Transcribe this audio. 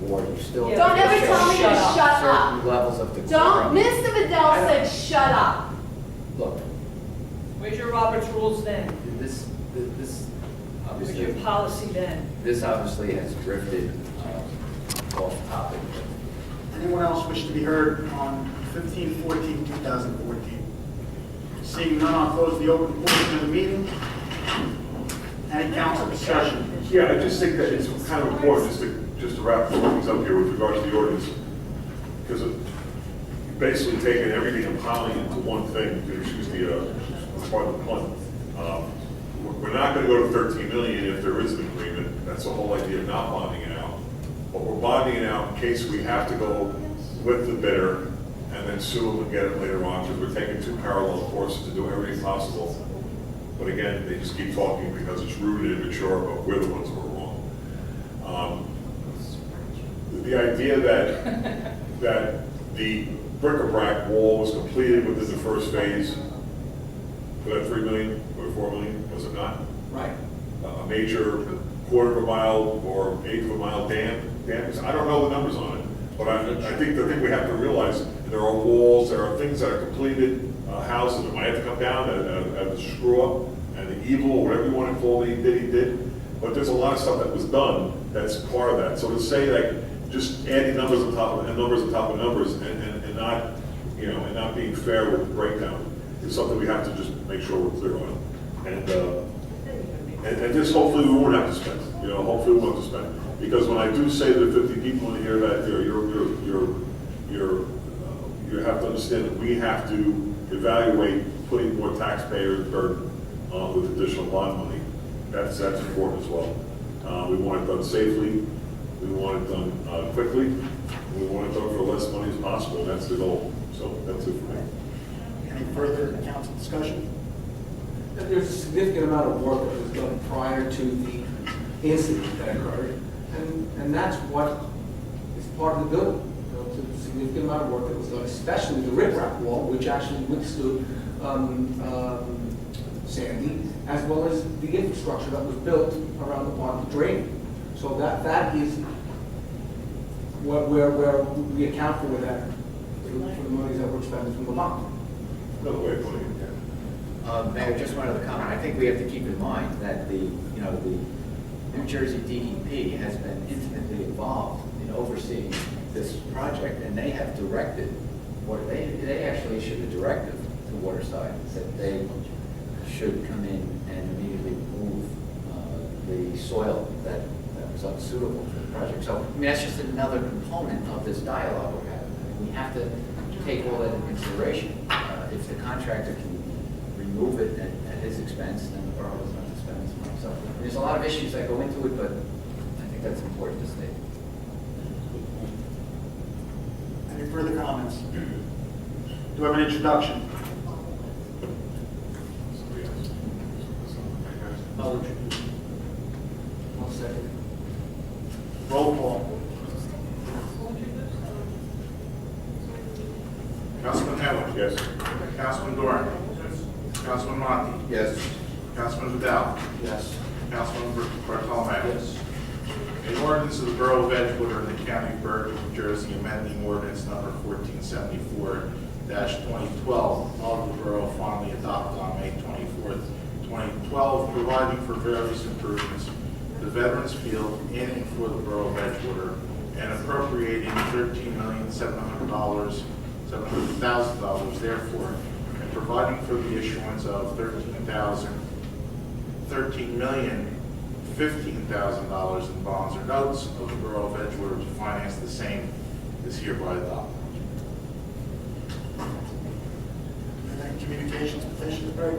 water. You still Don't ever tell me to shut certain up. levels of decorum. Don't, Mr. Vidal said shut up. Look, Where's your Robert's rules then? this Where's obviously, your policy then? this obviously has drifted off topic. Anyone else wish to be heard on 15/14/2014? Seeing none, I'll close the open portion of the meeting. Any council discussion? Yeah, I just think that it's kind of important just to wrap things up here with regard to the ordinance. Because you're basically taking everything and piling it into one thing, to excuse the part of the pun. We're not going to go to 13 million if there is an agreement. That's the whole idea of not bonding it out. But we're bonding it out in case we have to go with the bidder and then sue them and get it later on, because we're taking two parallel courses to do everything possible. But again, they just keep talking because it's rude and immature, but we're the ones who are wrong. The idea that the bric-a-brac wall was completed within the first phase for that 3 million or 4 million, was it not? Right. A major quarter of a mile or eighth of a mile dam, I don't know the numbers on it, but I think the thing we have to realize, there are walls, there are things that are completed, houses that might have to come down at the screw up, and the evil, whatever you want to call it, he did, but there's a lot of stuff that was done that's part of that. So to say like, just adding numbers on top of, and numbers on top of numbers, and not, you know, and not being fair with the breakdown, is something we have to just make sure we're clear on. And this, hopefully we won't have to spend, you know, hopefully we won't have to spend. Because when I do say to the 50 people in here that you have to understand that we have to evaluate putting more taxpayers' burden with additional bond money. That's important as well. We want it done safely, we want it done quickly, we want it done for less money as possible. That's the goal. So that's it for me. Any further council discussion? There's a significant amount of work that was done prior to the incident that occurred, and that's what is part of the building. You know, it's a significant amount of work that was done, especially the riprap wall, which actually withstood Sandy, as well as the infrastructure that was built around the pond to drain. So that is where we account for that, for the monies that were expended from the bond. Another way of putting it. Mayor, just one other comment. I think we have to keep in mind that the New Jersey DEP has been intimately involved in overseeing this project, and they have directed, they actually issued a directive to Waterside that they should come in and immediately remove the soil that was unsuitable for the project. So, I mean, that's just another component of this dialogue we're having. I mean, we have to take all that into consideration. If the contractor can remove it at his expense, then the borough doesn't have to spend as much. So there's a lot of issues that go into it, but I think that's important to state. Any further comments? Do I have an introduction? I'll second. Roll call. Councilman Hammond. Yes. Councilman Doran. Councilman Monti. Yes. Councilman Vidal. Yes. Councilman Bartolome. Yes. An ordinance of the Borough of Edgewater in the County of Bergen, New Jersey, amending ordinance number 1474-2012 of the Borough finally adopted on May 24th, 2012, providing for various improvements to the Veterans Field in and for the Borough of Edgewater, and appropriating $13,700,000 therefore, and providing for the issuance of $13,015,000 in bonds or notes of the Borough of Edgewater to finance the same is hereby adopted. Any communications, petitions, Greg?